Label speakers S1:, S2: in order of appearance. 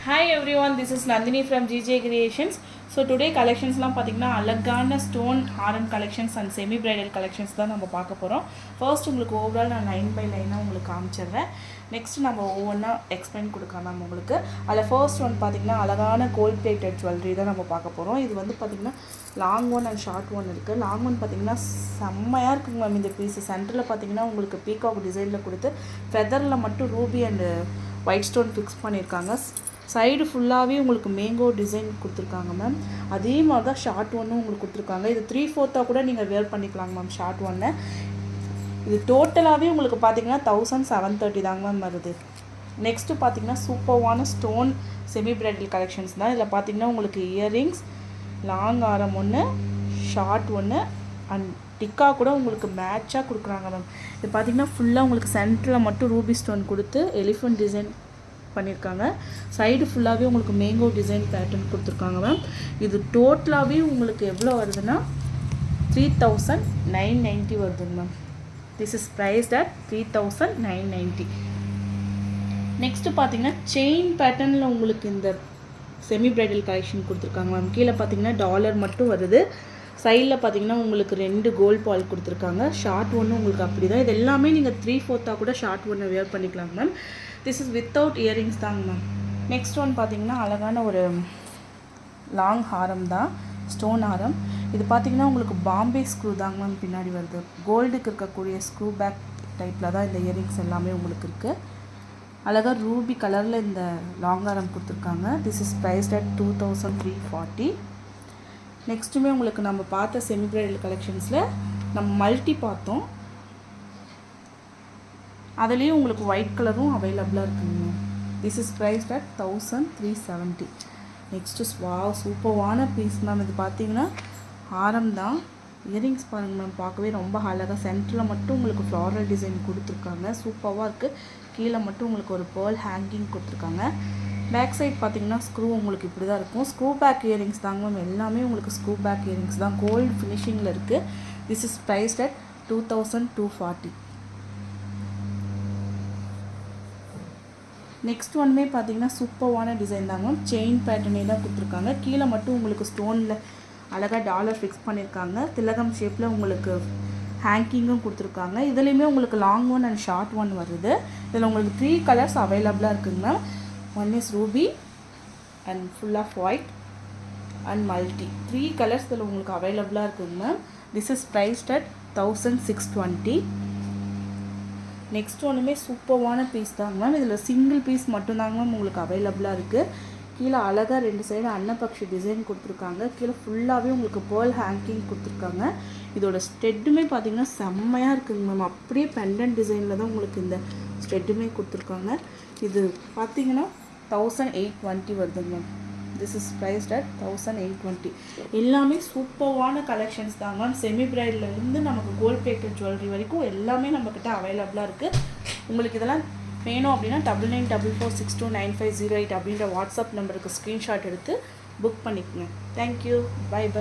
S1: Hi everyone, this is Nandini from GJ Creations. So today collectionsலாம் பார்த்தீங்கன்னா அழகான stone Haram collections and semi bridal collections தான் நம்ம பார்க்க போகிறோம். ஃபர்ஸ்ட் உங்களுக்கு ஓவரால் நான் லைன் பை லைனாக உங்களுக்கு காமிச்சிடுறேன். நெக்ஸ்ட் நம்ம ஒவ்வொன்றா எக்ஸ்பிளைன் கொடுக்கலாம் நம்ம உங்களுக்கு. அதில் ஃபர்ஸ்ட் ஒன் பார்த்திங்கன்னா அழகான கோல்ட் பிளேட்டட் ஜுவல்லரி தான் நம்ம பார்க்க போகிறோம். இது வந்து பார்த்திங்கன்னா long one and short one இருக்குது. லாங் ஒன் பார்த்திங்கன்னா செம்மையாக இருக்குங்க மேம். இந்த பீஸ் சென்டரில் பார்த்திங்கன்னா உங்களுக்கு பீகாக் டிசைனில் கொடுத்து ஃபெதரில் மட்டும் Ruby and white stone fix பண்ணியிருக்காங்க. சைடு ஃபுல்லாகவே உங்களுக்கு மேங்கோ டிசைன் கொடுத்துருக்காங்க மேம். அதே மாதிரி தான் ஷார்ட் ஒன்னும் உங்களுக்கு கொடுத்துருக்காங்க. இது 3/4 கூட நீங்கள் வேர் பண்ணிக்கலாங்க மேம் ஷார்ட் ஒன்று. இது டோட்டலாகவே உங்களுக்கு பார்த்தீங்கன்னா 1730 தாங்க மேம் வருது. நெக்ஸ்ட்டு பார்த்தீங்கன்னா சூப்பர்வான ஸ்டோன் செமி பிரைடல் கலெக்ஷன்ஸ் தான். இதில் பார்த்தீங்கன்னா உங்களுக்கு இயரிங்ஸ், லாங் ஆரம் ஒன்று, ஷார்ட் ஒன்று அண்ட் டிக்கா கூட உங்களுக்கு மேட்சாக கொடுக்குறாங்க மேம். இது பார்த்தீங்கன்னா ஃபுல்லாக உங்களுக்கு சென்டரில் மட்டும் ரூபி ஸ்டோன் கொடுத்து எலிஃபண்ட் டிசைன் பண்ணியிருக்காங்க. சைடு ஃபுல்லாகவே உங்களுக்கு மேங்கோ டிசைன் பேட்டர்ன் கொடுத்துருக்காங்க மேம். இது டோட்டலாகவே உங்களுக்கு எவ்வளோ வருதுன்னா 3990 வருதுங்க ma'am. This is priced at 3990. Next பார்த்தீங்கன்னா செயின் பேட்டர்னில் உங்களுக்கு இந்த செமி பிரைடல் கலெக்ஷன் கொடுத்துருக்காங்க மேம். கீழே பார்த்தீங்கன்னா டாலர் மட்டும் வருது. சைடில் பார்த்தீங்கன்னா உங்களுக்கு 2 கோல்ட் பால் கொடுத்துருக்காங்க. ஷார்ட் ஒன்று உங்களுக்கு அப்படி தான். இது எல்லாமே நீங்கள் 3/4 கூட ஷார்ட் ஒன்று வேர் பண்ணிக்கலாங்க ma'am. This is without earrings தாங்க மேம். நெக்ஸ்ட் ஒன் பார்த்தீங்கன்னா அழகான ஒரு லாங் ஹாரம் தான், ஸ்டோன் ஹாரம். இது பார்த்தீங்கன்னா உங்களுக்கு பாம்பே ஸ்க்ரூ தாங்க மேம் பின்னாடி வருது. கோல்டுக்கு இருக்கக்கூடிய ஸ்க்ரூ பேக் டைப்பில் தான் இந்த இயரிங்ஸ் எல்லாமே உங்களுக்கு இருக்குது. அழகாக ரூபி கலரில் இந்த லாங் ஹாரம் கொடுத்துருக்காங்க. This is priced at 2340. நெக்ஸ்ட்டுமே உங்களுக்கு நம்ம பார்த்த செமி பிரைடல் கலெக்ஷன்ஸில் நம்ம மல்டி பார்த்தோம். அதுலேயும் உங்களுக்கு ஒயிட் கலரும் அவைலபிளாக இருக்குங்க. This is priced at 1370. Next சூப்பர்வான பீஸ் மேம். இது பார்த்தீங்கன்னா ஆரம் தான். இயரிங்ஸ் பாருங்கள் மேம், பார்க்கவே ரொம்ப அழகாக சென்டரில் மட்டும் உங்களுக்கு ஃப்ளாரல் டிசைன் கொடுத்துருக்காங்க. சூப்பராக இருக்குது. கீழே மட்டும் உங்களுக்கு ஒரு பேர்ல் ஹேங்கிங் கொடுத்துருக்காங்க. பேக் சைட் பார்த்தீங்கன்னா ஸ்க்ரூ உங்களுக்கு இப்படி தான் இருக்கும். ஸ்க்ரூ பேக் இயரிங்ஸ் தாங்க மேம். எல்லாமே உங்களுக்கு ஸ்க்ரூ பேக் இயரிங்ஸ் தான். கோல்டு ஃபினிஷிங்கில் இருக்குது. This is priced at 2240. Next ஒன்மே பார்த்தீங்கன்னா சூப்பர்வான டிசைன் தாங்க மேம். செயின் பேட்டர்னே தான் கொடுத்துருக்காங்க. கீழே மட்டும் உங்களுக்கு ஸ்டோனில் அழகாக டாலர் ஃபிக்ஸ் பண்ணியிருக்காங்க. திலகம் ஷேப்பில் உங்களுக்கு ஹேங்கிங்கும் கொடுத்துருக்காங்க. இதுலேயுமே உங்களுக்கு long one and short one வருது. இதில் உங்களுக்கு 3 கலர்ஸ் அவைலபிளாக இருக்குங்க ma'am. One is ruby and full off white and multi. 3 colours இதில் உங்களுக்கு அவைலபிளாக இருக்குங்க ma'am. This is priced at 1620. Next ஒன்றுமே சூப்பர்வான பீஸ் தாங்க மேம். இதில் சிங்கிள் பீஸ் மட்டும்தாங்க மேம் உங்களுக்கு அவைலபிளாக இருக்குது. கீழே அழகாக 2 சைடு அன்னப்பக்ஷி டிசைன் கொடுத்துருக்காங்க. கீழே ஃபுல்லாகவே உங்களுக்கு பேர்ல் ஹேங்கிங் கொடுத்துருக்காங்க. இதோட ஸ்டெட்டுமே பார்த்தீங்கன்னா செம்மையாக இருக்குங்க மேம். அப்படியே பெண்டன்ட் டிசைனில் தான் உங்களுக்கு இந்த ஸ்டெட்டுமே கொடுத்துருக்காங்க. இது பார்த்தீங்கன்னா 1820 வருதுங்க ma'am. This is priced at 1820. எல்லாமே சூப்பர்வான கலெக்ஷன்ஸ் தாங்க மேம். செமி பிரைட்லேருந்து நமக்கு கோல்ட் பிளேட்டட் ஜுவல்லரி வரைக்கும் எல்லாமே நம்மக்கிட்ட அவைலபிளாக இருக்குது. உங்களுக்கு இதெல்லாம் வேணும் அப்படின்னா 9944629508 அப்படின்ற வாட்ஸ்அப் நம்பருக்கு ஸ்க்ரீன்ஷாட் எடுத்து புக் பண்ணிக்கோங்க. தேங்க்யூ. Bye by.